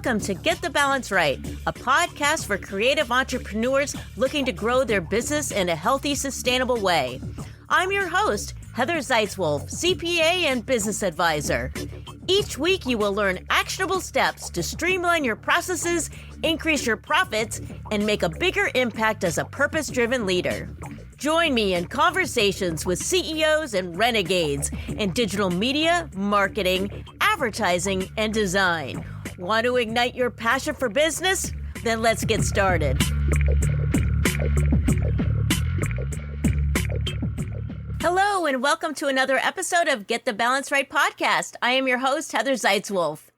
Welcome to Get the Balance Right, a podcast for creative entrepreneurs looking to grow their business in a healthy, sustainable way. I'm your host, Heather Zeitzwolf, CPA and business advisor. Each week, you will learn actionable steps to streamline your processes, increase your profits, and make a bigger impact as a purpose-driven leader. Join me in conversations with CEOs and renegades in digital media, marketing, advertising, and design. Want to ignite your passion for business? Then let's get started. Hello, and welcome to another episode of Get the Balance Right podcast. I am your host, Heather Zeitzwolf.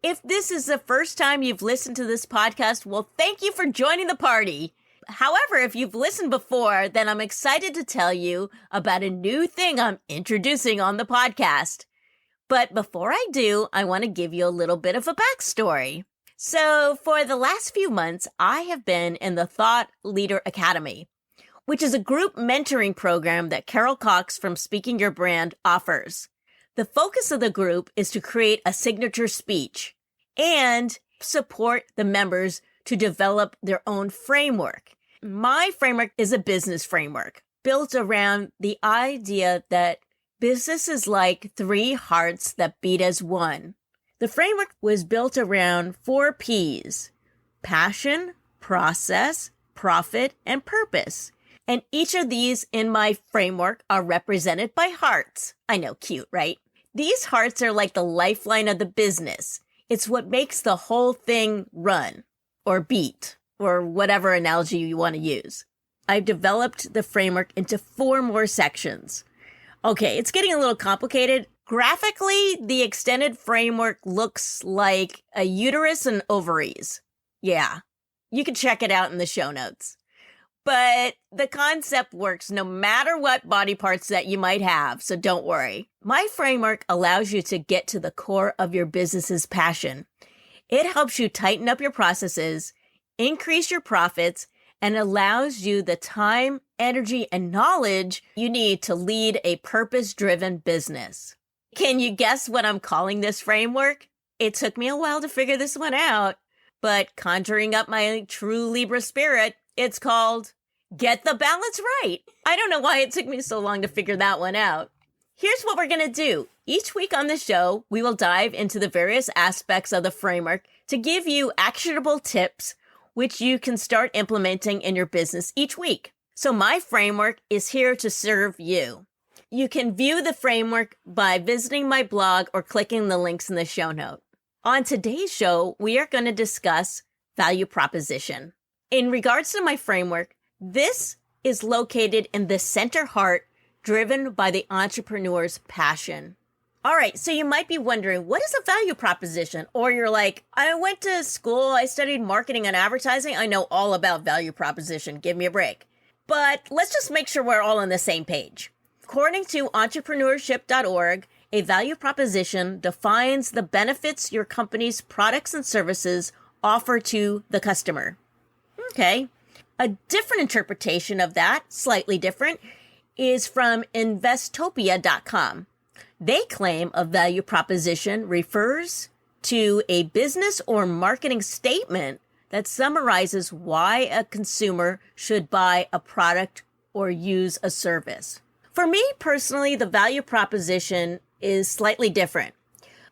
If this is the first time you've listened to this podcast, well, thank you for joining the party. However, if you've listened before, then I'm excited to tell you about a new thing I'm introducing on the podcast. But before I do, I want to give you a little bit of a backstory. So for the last few months, I have been in the Thought Leader Academy, which is a group mentoring program that Carol Cox from Speaking Your Brand offers. The focus of the group is to create a signature speech and support the members to develop their own framework. My framework is a business framework built around the idea that business is like three hearts that beat as one. The framework was built around 4 P's: passion, process, profit, and purpose. And each of these in my framework are represented by hearts. I know, cute, right? These hearts are like the lifeline of the business. It's what makes the whole thing run or beat or whatever analogy you want to use. I've developed the framework into 4 more sections. Okay, it's getting a little complicated. Graphically, the extended framework looks like a uterus and ovaries. Yeah, you can check it out in the show notes. But the concept works no matter what body parts that you might have, so don't worry. My framework allows you to get to the core of your business's passion. It helps you tighten up your processes, increase your profits, and allows you the time, energy, and knowledge you need to lead a purpose-driven business. Can you guess what I'm calling this framework? It took me a while to figure this one out, but conjuring up my true Libra spirit, it's called Get the Balance Right. I don't know why it took me so long to figure that one out. Here's what we're going to do. Each week on the show, we will dive into the various aspects of the framework to give you actionable tips which you can start implementing in your business each week. So my framework is here to serve you. You can view the framework by visiting my blog or clicking the links in the show note. On today's show, we are going to discuss value proposition. In regards to my framework, this is located in the center heart driven by the entrepreneur's passion. All right, so you might be wondering, what is a value proposition? Or you're like, I went to school, I studied marketing and advertising, I know all about value proposition, give me a break. But let's just make sure we're all on the same page. According to entrepreneurship.org, a value proposition defines the benefits your company's products and services offer to the customer. Okay, a different interpretation of that, slightly different, is from Investopia.com. They claim a value proposition refers to a business or marketing statement that summarizes why a consumer should buy a product or use a service. For me personally, the value proposition is slightly different.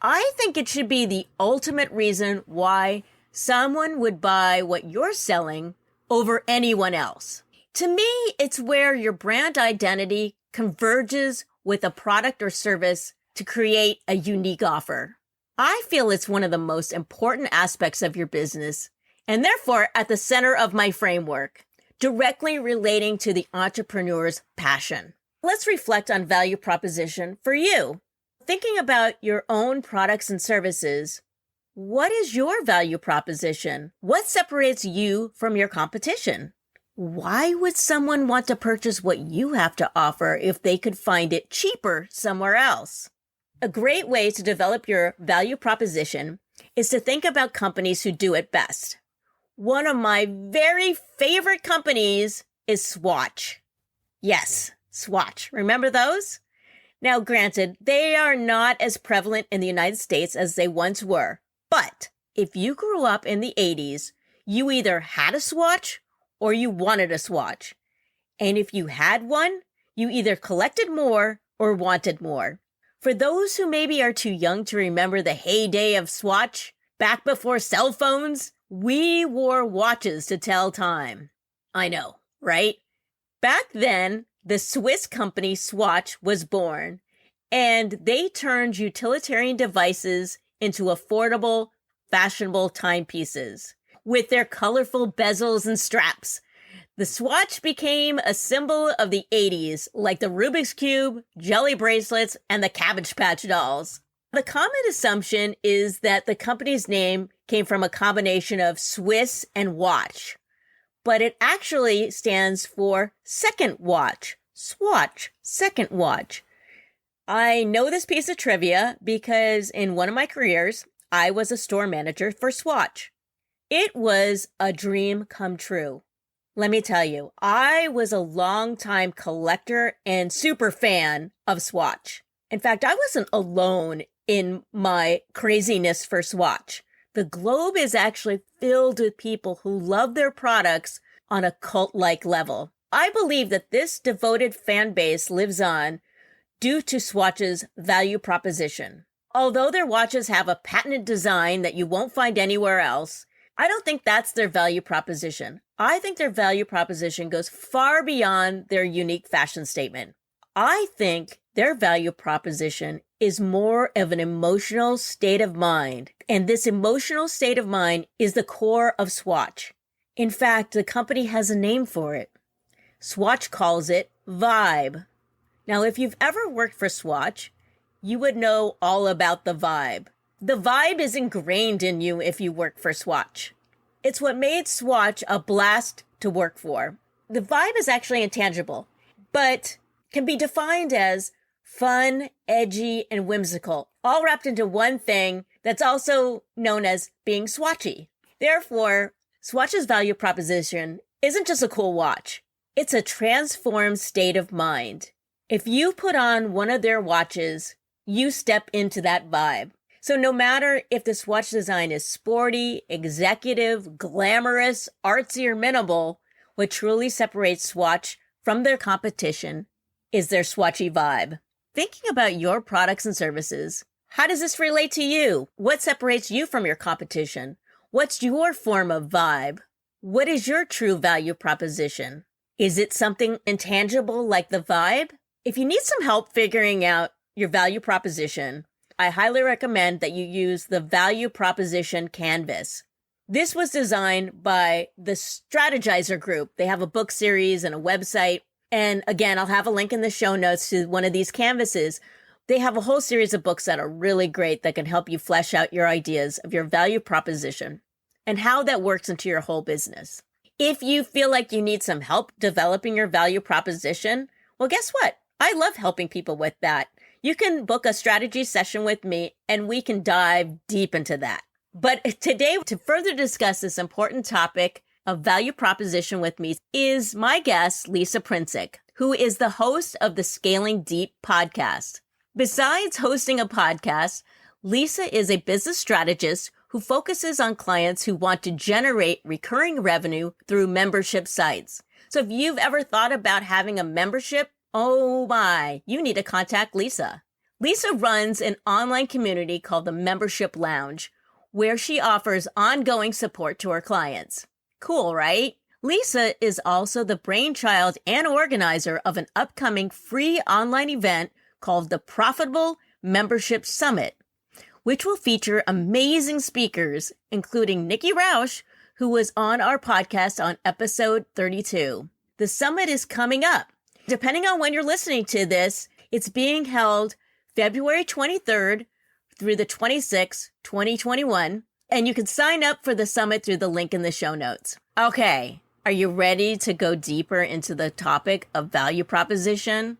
I think it should be the ultimate reason why someone would buy what you're selling over anyone else. To me, it's where your brand identity converges with a product or service to create a unique offer. I feel it's one of the most important aspects of your business, and therefore at the center of my framework, directly relating to the entrepreneur's passion. Let's reflect on value proposition for you. Thinking about your own products and services, what is your value proposition? What separates you from your competition? Why would someone want to purchase what you have to offer if they could find it cheaper somewhere else? A great way to develop your value proposition is to think about companies who do it best. One of my very favorite companies is Swatch. Yes, Swatch. Remember those? Now, granted, they are not as prevalent in the United States as they once were, but If you grew up in the 80s, you either had a Swatch or you wanted a Swatch. And if you had one, you either collected more or wanted more. For those who maybe are too young to remember the heyday of Swatch, back before cell phones, we wore watches to tell time. I know, right? Back then, the Swiss company Swatch was born, and they turned utilitarian devices into affordable, fashionable timepieces. With their colorful bezels and straps, the Swatch became a symbol of the 80s, like the Rubik's Cube, jelly bracelets, and the Cabbage Patch dolls. The common assumption is that the company's name came from a combination of Swiss and watch, but it actually stands for second watch. Swatch, second watch. I know this piece of trivia because in one of my careers, I was a store manager for Swatch. It was a dream come true. Let me tell you, I was a longtime collector and super fan of Swatch. In fact, I wasn't alone in my craziness for Swatch. The globe is actually filled with people who love their products on a cult-like level. I believe that this devoted fan base lives on due to Swatch's value proposition. Although their watches have a patented design that you won't find anywhere else, I don't think that's their value proposition. I think their value proposition goes far beyond their unique fashion statement. I think their value proposition is more of an emotional state of mind, and this emotional state of mind is the core of Swatch. In fact, the company has a name for it. Swatch calls it vibe. Now, if you've ever worked for Swatch, you would know all about the vibe. The vibe is ingrained in you if you work for Swatch. It's what made Swatch a blast to work for. The vibe is actually intangible, but can be defined as fun, edgy, and whimsical, all wrapped into one thing that's also known as being Swatchy. Therefore, Swatch's value proposition isn't just a cool watch. It's a transformed state of mind. If you put on one of their watches, you step into that vibe. So no matter if the Swatch design is sporty, executive, glamorous, artsy, or minimal, what truly separates Swatch from their competition is their Swatchy vibe. Thinking about your products and services, how does this relate to you? What separates you from your competition? What's your form of vibe? What is your true value proposition? Is it something intangible like the vibe? If you need some help figuring out your value proposition, I highly recommend that you use the Value Proposition Canvas. This was designed by the Strategizer Group. They have a book series and a website. And again, I'll have a link in the show notes to one of these canvases. They have a whole series of books that are really great that can help you flesh out your ideas of your value proposition and how that works into your whole business. If you feel like you need some help developing your value proposition, well, guess what? I love helping people with that. You can book a strategy session with me and we can dive deep into that. But today, to further discuss this important topic of value proposition with me is my guest, Lisa Princic, who is the host of the Scaling Deep podcast. Besides hosting a podcast, Lisa is a business strategist who focuses on clients who want to generate recurring revenue through membership sites. So if you've ever thought about having a membership, oh my, you need to contact Lisa. Lisa runs an online community called the Membership Lounge, where she offers ongoing support to her clients. Cool, right? Lisa is also the brainchild and organizer of an upcoming free online event called the Profitable Membership Summit, which will feature amazing speakers, including Nikki Rausch, who was on our podcast on episode 32. The summit is coming up. Depending on when you're listening to this, it's being held February 23rd through the 26th, 2021, and you can sign up for the summit through the link in the show notes. Okay, are you ready to go deeper into the topic of value proposition?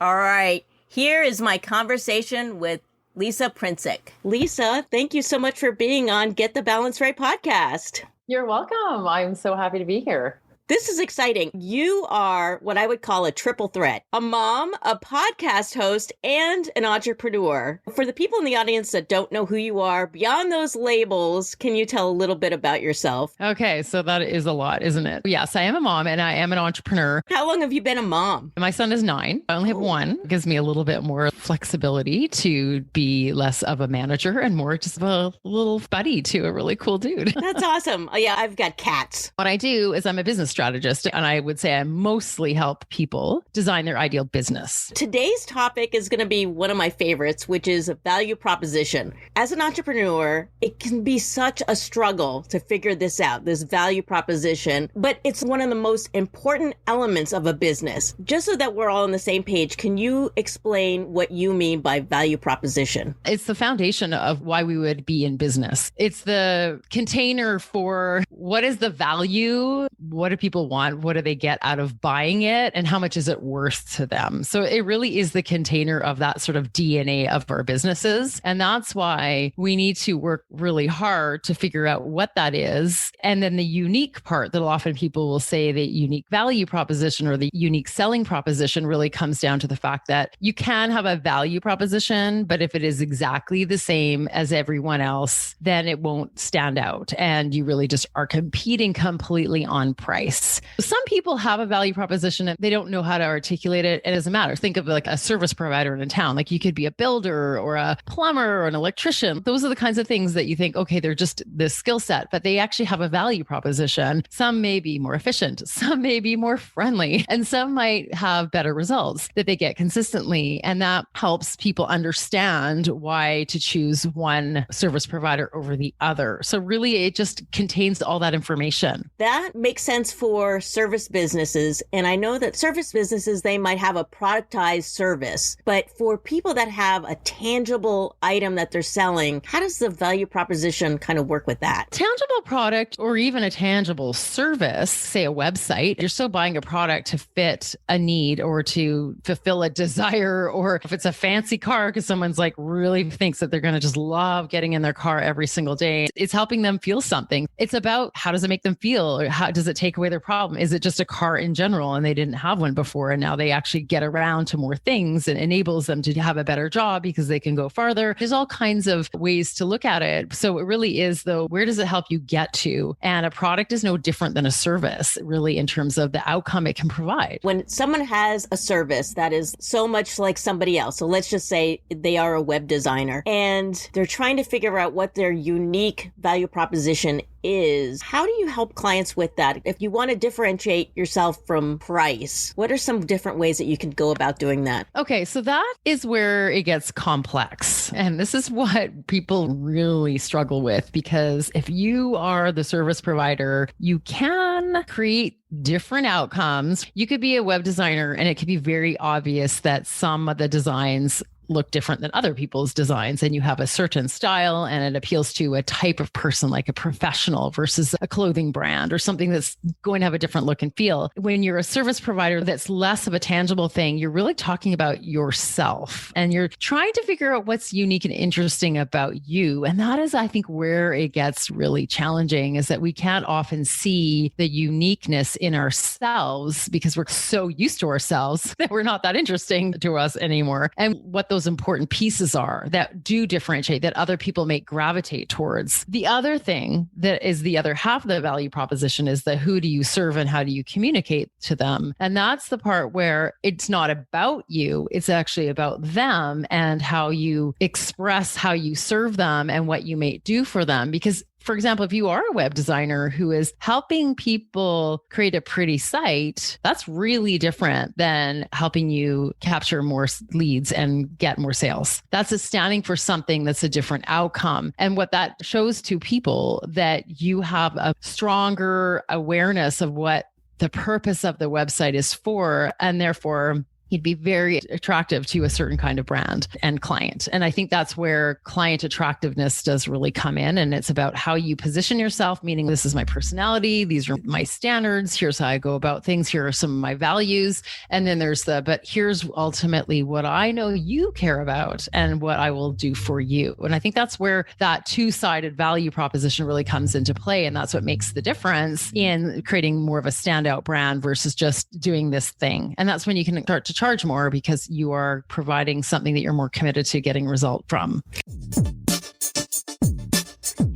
All right, here is my conversation with Lisa Princic. Lisa, thank you so much for being on Get the Balance Right podcast. You're welcome. I'm so happy to be here. This is exciting. You are what I would call a triple threat: a mom, a podcast host, and an entrepreneur. For the people in the audience that don't know who you are, beyond those labels, can you tell a little bit about yourself? Okay, so that is a lot, isn't it? Yes, I am a mom and I am an entrepreneur. How long have you been a mom? My son is 9. I only have one. It gives me a little bit more flexibility to be less of a manager and more just of a little buddy to a really cool dude. That's awesome. Oh, yeah, I've got cats. What I do is I'm a business strategist, and I would say I mostly help people design their ideal business. Today's topic is going to be one of my favorites, which is a value proposition. As an entrepreneur, it can be such a struggle to figure this out, this value proposition, but it's one of the most important elements of a business. Just so that we're all on the same page, can you explain what you mean by value proposition? It's the foundation of why we would be in business. It's the container for what is the value, what do people want, what do they get out of buying it, and how much is it worth to them. So it really is the container of that sort of DNA of our businesses. And that's why we need to work really hard to figure out what that is. And then the unique part that often people will say the unique value proposition or the unique selling proposition really comes down to the fact that you can have a value proposition, but if it is exactly the same as everyone else, then it won't stand out. And you really just are competing completely on price. Some people have a value proposition and they don't know how to articulate it. It doesn't matter. Think of like a service provider in a town. Like you could be a builder or a plumber or an electrician. Those are the kinds of things that you think, okay, they're just this skill set, but they actually have a value proposition. Some may be more efficient, some may be more friendly, and some might have better results that they get consistently. And that helps people understand why to choose one service provider over the other. So really, it just contains all that information. That makes sense for service businesses. And I know that service businesses, they might have a productized service, but for people that have a tangible item that they're selling, how does the value proposition kind of work with that? Tangible product or even a tangible service, say a website, you're still buying a product to fit a need or to fulfill a desire, or if it's a fancy car because someone's like really thinks that they're going to just love getting in their car every single day. It's helping them feel something. It's about how does it make them feel, or how does it take away their problem? Is it just a car in general and they didn't have one before and now they actually get around to more things and enables them to have a better job because they can go farther? There's all kinds of ways to look at it. So it really is though, where does it help you get to? And a product is no different than a service, really, in terms of the outcome it can provide. When someone has a service that is so much like somebody else, so let's just say they are a web designer and they're trying to figure out what their unique value proposition is, how do you help clients with that? If you want to differentiate yourself from price, what are some different ways that you can go about doing that? Okay, so that is where it gets complex. And this is what people really struggle with, because if you are the service provider, you can create different outcomes. You could be a web designer and it could be very obvious that some of the designs look different than other people's designs, and you have a certain style and it appeals to a type of person, like a professional versus a clothing brand or something that's going to have a different look and feel. When you're a service provider, that's less of a tangible thing. You're really talking about yourself and you're trying to figure out what's unique and interesting about you. And that is, I think, where it gets really challenging, is that we can't often see the uniqueness in ourselves because we're so used to ourselves that we're not that interesting to us anymore. And what those important pieces are that do differentiate, that other people may gravitate towards. The other thing that is the other half of the value proposition is the who do you serve and how do you communicate to them? And that's the part where it's not about you, it's actually about them and how you express how you serve them and what you may do for them. Because for example, if you are a web designer who is helping people create a pretty site, that's really different than helping you capture more leads and get more sales. That's standing for something that's a different outcome. And what that shows to people, that you have a stronger awareness of what the purpose of the website is for, and therefore he'd be very attractive to a certain kind of brand and client. And I think that's where client attractiveness does really come in. And it's about how you position yourself, meaning this is my personality, these are my standards, here's how I go about things, here are some of my values. And then there's but here's ultimately what I know you care about and what I will do for you. And I think that's where that two-sided value proposition really comes into play. And that's what makes the difference in creating more of a standout brand versus just doing this thing. And that's when you can start to charge more because you are providing something that you're more committed to getting result from.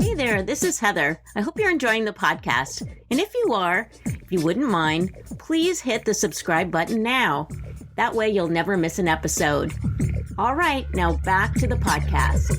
Hey there, this is Heather. I hope you're enjoying the podcast. And if you are, if you wouldn't mind, please hit the subscribe button now. That way you'll never miss an episode. All right, now back to the podcast.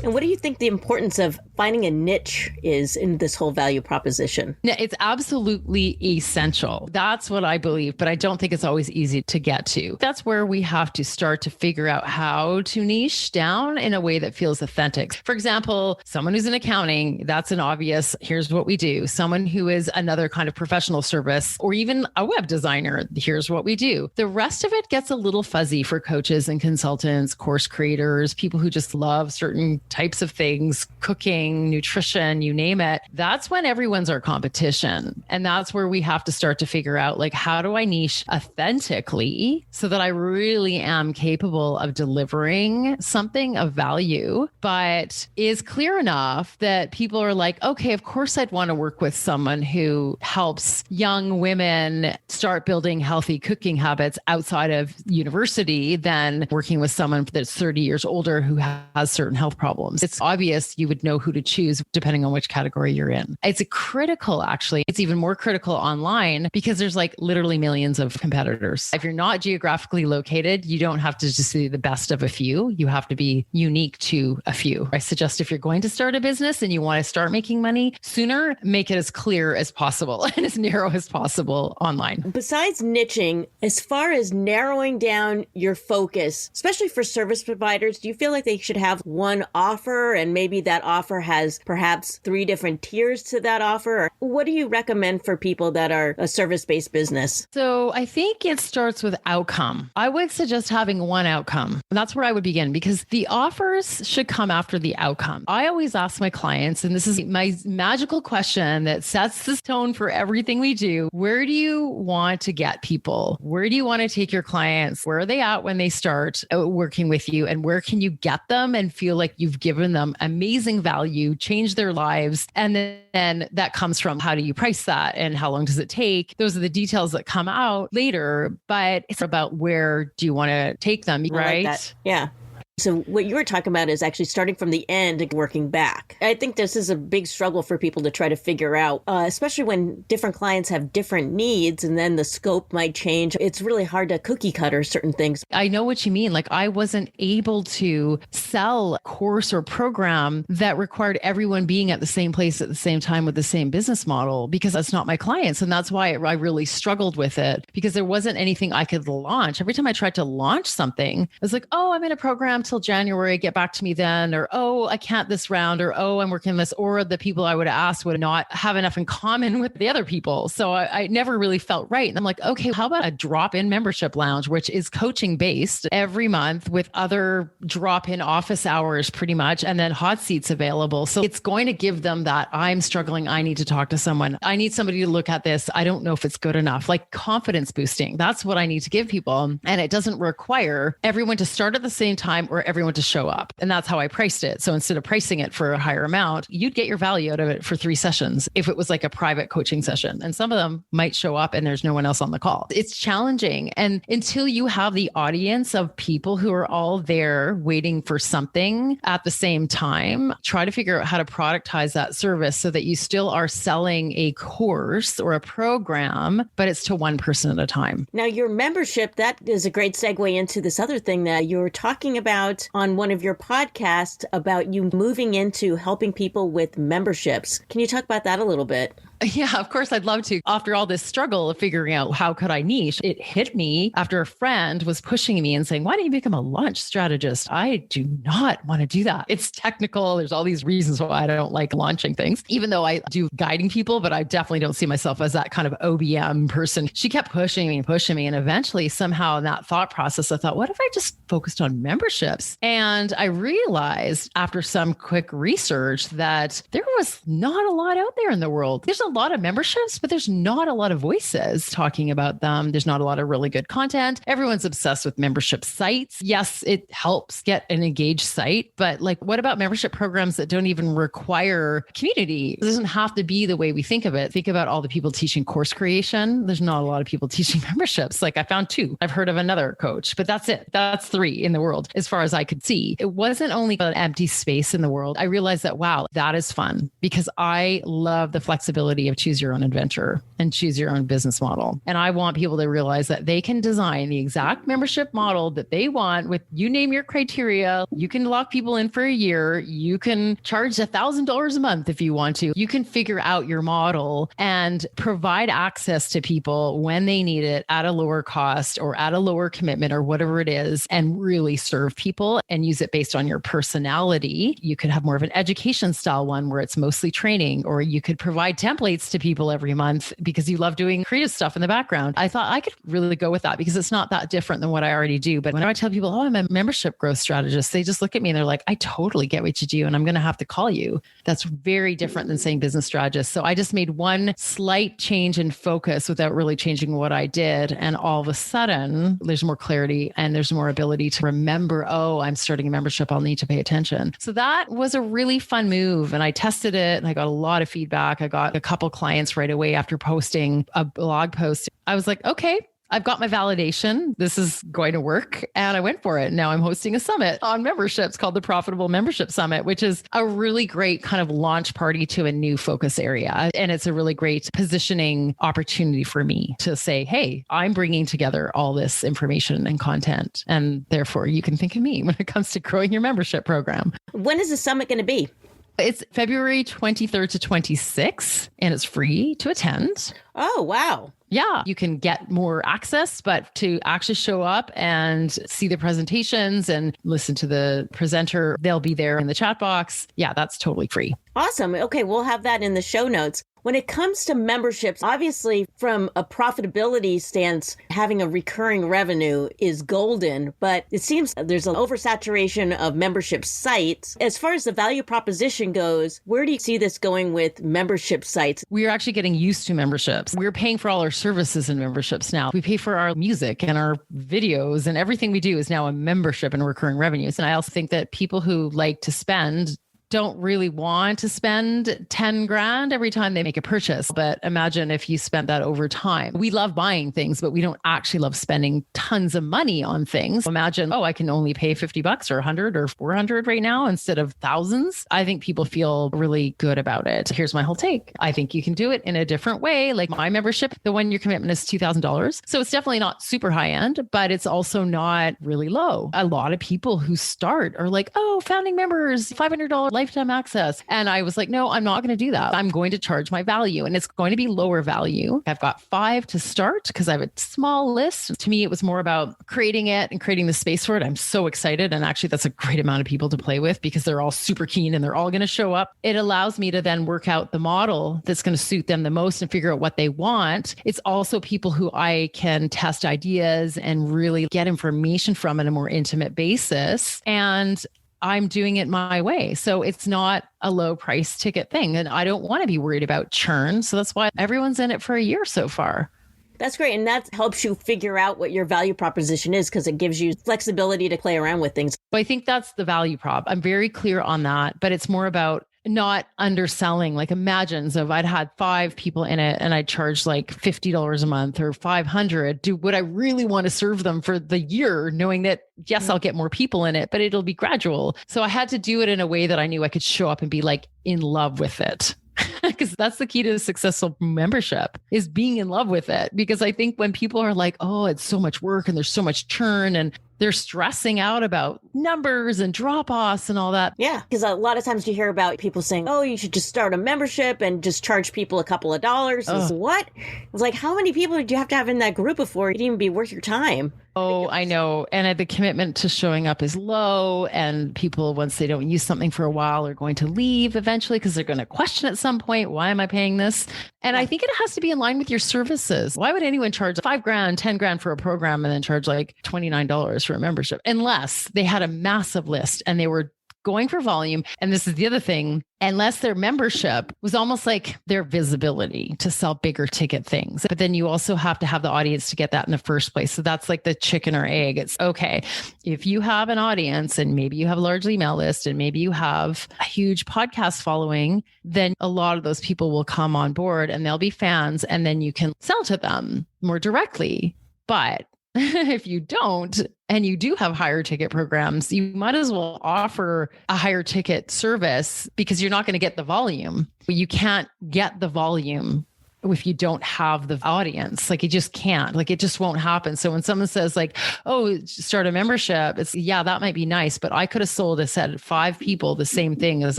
And what do you think the importance of finding a niche is in this whole value proposition? It's absolutely essential. That's what I believe, but I don't think it's always easy to get to. That's where we have to start to figure out how to niche down in a way that feels authentic. For example, someone who's in accounting, that's an obvious, here's what we do. Someone who is another kind of professional service, or even a web designer, here's what we do. The rest of it gets a little fuzzy for coaches and consultants, course creators, people who just love certain types of things, cooking, nutrition, you name it. That's when everyone's our competition. And that's where we have to start to figure out, like, how do I niche authentically so that I really am capable of delivering something of value, but is clear enough that people are like, okay, of course I'd want to work with someone who helps young women start building healthy cooking habits outside of university than working with someone that's 30 years older who has certain health problems. It's obvious you would know who to choose depending on which category you're in. It's critical, actually. It's even more critical online because there's like literally millions of competitors. If you're not geographically located, you don't have to just be the best of a few. You have to be unique to a few. I suggest if you're going to start a business and you want to start making money sooner, make it as clear as possible and as narrow as possible online. Besides niching, as far as narrowing down your focus, especially for service providers, do you feel like they should have one offer and maybe that offer has perhaps 3 different tiers to that offer? Or what do you recommend for people that are a service-based business? So I think it starts with outcome. I would suggest having one outcome. That's where I would begin because the offers should come after the outcome. I always ask my clients, and this is my magical question that sets the tone for everything we do. Where do you want to get people? Where do you want to take your clients? Where are they at when they start working with you? And where can you get them and feel like you've given them amazing value, change their lives? And then that comes from how do you price that and how long does it take? Those are the details that come out later, but it's about where do you want to take them, right? Like that. Yeah. So what you were talking about is actually starting from the end and working back. I think this is a big struggle for people to try to figure out, especially when different clients have different needs and then the scope might change. It's really hard to cookie cutter certain things. I know what you mean. Like I wasn't able to sell a course or program that required everyone being at the same place at the same time with the same business model because that's not my clients. And that's why I really struggled with it because there wasn't anything I could launch. Every time I tried to launch something, I was like, oh, I'm in a program till January, get back to me then, or, oh, I can't this round, or, oh, I'm working this, or the people I would ask would not have enough in common with the other people. So I never really felt right. And I'm like, okay, how about a drop-in membership lounge, which is coaching based every month with other drop-in office hours pretty much, and then hot seats available. So it's going to give them that I'm struggling. I need to talk to someone. I need somebody to look at this. I don't know if it's good enough, like confidence boosting. That's what I need to give people. And it doesn't require everyone to start at the same time or everyone to show up. And that's how I priced it. So instead of pricing it for a higher amount, you'd get your value out of it for 3 sessions if it was like a private coaching session. And some of them might show up and there's no one else on the call. It's challenging. And until you have the audience of people who are all there waiting for something at the same time, try to figure out how to productize that service so that you still are selling a course or a program, but it's to one person at a time. Now, your membership, that is a great segue into this other thing that you were talking about on one of your podcasts about you moving into helping people with memberships. Can you talk about that a little bit? Yeah, of course, I'd love to. After all this struggle of figuring out how could I niche, it hit me after a friend was pushing me and saying, why don't you become a launch strategist? I do not want to do that. It's technical. There's all these reasons why I don't like launching things, even though I do guiding people, but I definitely don't see myself as that kind of OBM person. She kept pushing me and pushing me. And eventually somehow in that thought process, I thought, what if I just focused on memberships? And I realized after some quick research that there was not a lot out there in the world. There's a lot of memberships, but there's not a lot of voices talking about them. There's not a lot of really good content. Everyone's obsessed with membership sites. Yes, it helps get an engaged site, but like, what about membership programs that don't even require community? It doesn't have to be the way we think of it. Think about all the people teaching course creation. There's not a lot of people teaching memberships. Like I found 2. I've heard of another coach, but that's it. That's 3 in the world as far as I could see. It wasn't only an empty space in the world. I realized that, wow, that is fun because I love the flexibility of choose your own adventure and choose your own business model. And I want people to realize that they can design the exact membership model that they want with you name your criteria. You can lock people in for a year. You can charge $1,000 a month if you want to. You can figure out your model and provide access to people when they need it at a lower cost or at a lower commitment or whatever it is, and really serve people and use it based on your personality. You could have more of an education style one where it's mostly training, or you could provide templates to people every month because you love doing creative stuff in the background. I thought I could really go with that because it's not that different than what I already do. But whenever I tell people, oh, I'm a membership growth strategist, they just look at me and they're like, I totally get what you do. And I'm going to have to call you. That's very different than saying business strategist. So I just made one slight change in focus without really changing what I did. And all of a sudden, there's more clarity and there's more ability to remember, oh, I'm starting a membership. I'll need to pay attention. So that was a really fun move. And I tested it and I got a lot of feedback. I got a couple clients right away after posting a blog post. I was like, okay, I've got my validation. This is going to work. And I went for it. Now I'm hosting a summit on memberships called the Profitable Membership Summit, which is a really great kind of launch party to a new focus area. And it's a really great positioning opportunity for me to say, hey, I'm bringing together all this information and content. And therefore you can think of me when it comes to growing your membership program. When is the summit going to be? It's February 23rd to 26th, and it's free to attend. Oh, wow. Yeah, you can get more access, but to actually show up and see the presentations and listen to the presenter, they'll be there in the chat box. Yeah, that's totally free. Awesome. Okay, we'll have that in the show notes. When it comes to memberships, obviously from a profitability stance, having a recurring revenue is golden, but it seems there's an oversaturation of membership sites. As far as the value proposition goes, where do you see this going with membership sites? We are actually getting used to memberships. We're paying for all our services in memberships now. We pay for our music and our videos, and everything we do is now a membership and recurring revenues. And I also think that people who like to spend don't really want to spend 10 grand every time they make a purchase. But imagine if you spent that over time. We love buying things, but we don't actually love spending tons of money on things. Imagine, oh, I can only pay $50 or 100 or 400 right now instead of thousands. I think people feel really good about it. Here's my whole take. I think you can do it in a different way. Like my membership, the 1-year commitment is $2,000. So it's definitely not super high end, but it's also not really low. A lot of people who start are like, oh, founding members, $500 lifetime access. And I was like, no, I'm not going to do that. I'm going to charge my value, and it's going to be lower value. I've got 5 to start because I have a small list. To me, it was more about creating it and creating the space for it. I'm so excited. And actually, that's a great amount of people to play with because they're all super keen and they're all going to show up. It allows me to then work out the model that's going to suit them the most and figure out what they want. It's also people who I can test ideas and really get information from on a more intimate basis. And I'm doing it my way. So it's not a low price ticket thing. And I don't want to be worried about churn. So that's why everyone's in it for a year so far. That's great. And that helps you figure out what your value proposition is because it gives you flexibility to play around with things. But I think that's the value prop. I'm very clear on that, but it's more about not underselling. Like imagine, so if I'd had 5 people in it and I charged like $50 a month or $500, would I really want to serve them for the year knowing that, yes, I'll get more people in it, but it'll be gradual. So I had to do it in a way that I knew I could show up and be like in love with it. Because that's the key to a successful membership is being in love with it. Because I think when people are like, oh, it's so much work and there's so much churn and they're stressing out about numbers and drop-offs and all that. Yeah, because a lot of times you hear about people saying, oh, you should just start a membership and just charge people a couple of dollars. It's what? It's like, how many people do you have to have in that group before it'd even be worth your time? Oh, I know. And the commitment to showing up is low. And people, once they don't use something for a while, are going to leave eventually because they're going to question at some point, why am I paying this? And I think it has to be in line with your services. Why would anyone charge $5,000, $10,000 for a program and then charge like $29 for a membership? Unless they had a massive list and they were going for volume. And this is the other thing, unless their membership was almost like their visibility to sell bigger ticket things. But then you also have to have the audience to get that in the first place. So that's like the chicken or egg. It's okay. If you have an audience and maybe you have a large email list and maybe you have a huge podcast following, then a lot of those people will come on board and they'll be fans and then you can sell to them more directly. But if you don't, and you do have higher ticket programs, you might as well offer a higher ticket service because you're not going to get the volume. You can't get the volume if you don't have the audience. Like, you just can't, like, it just won't happen. So when someone says like, oh, start a membership, it's, yeah, that might be nice, but I could have sold a set of 5 people the same thing as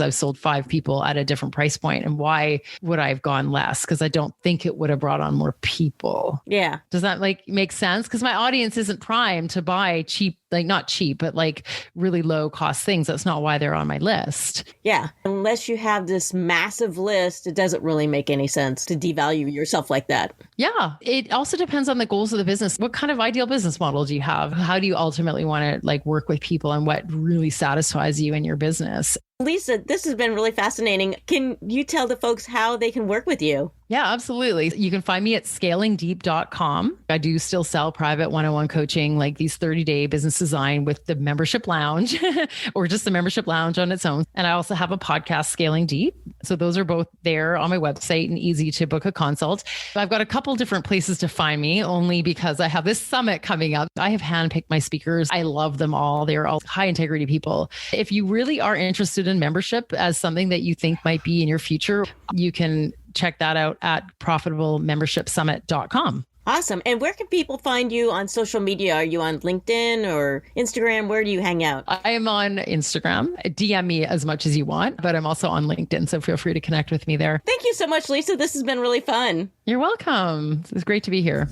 I've sold 5 people at a different price point. And why would I have gone less? Because I don't think it would have brought on more people. Yeah. Does that like make sense? Because my audience isn't primed to buy cheap, like not cheap, but like really low cost things. That's not why they're on my list. Yeah. Unless you have this massive list, it doesn't really make any sense to devalue yourself like that. Yeah. It also depends on the goals of the business. What kind of ideal business model do you have? How do you ultimately want to like work with people and what really satisfies you in your business? Lisa, this has been really fascinating. Can you tell the folks how they can work with you? Yeah, absolutely. You can find me at scalingdeep.com. I do still sell private one-on-one coaching, like these 30-day business design with the membership lounge or just the membership lounge on its own. And I also have a podcast, Scaling Deep. So those are both there on my website and easy to book a consult. I've got a couple different places to find me only because I have this summit coming up. I have handpicked my speakers. I love them all. They're all high integrity people. If you really are interested in membership as something that you think might be in your future, you can check that out at profitablемembershipsummit.com. Awesome. And where can people find you on social media? Are you on LinkedIn or Instagram? Where do you hang out? I am on Instagram. DM me as much as you want, but I'm also on LinkedIn. So feel free to connect with me there. Thank you so much, Lisa. This has been really fun. You're welcome. It's great to be here.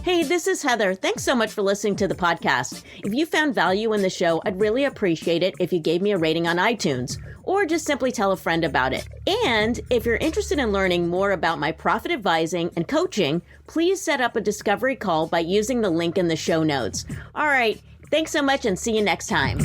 Hey, this is Heather. Thanks so much for listening to the podcast. If you found value in the show, I'd really appreciate it if you gave me a rating on iTunes or just simply tell a friend about it. And if you're interested in learning more about my profit advising and coaching, please set up a discovery call by using the link in the show notes. All right. Thanks so much and see you next time.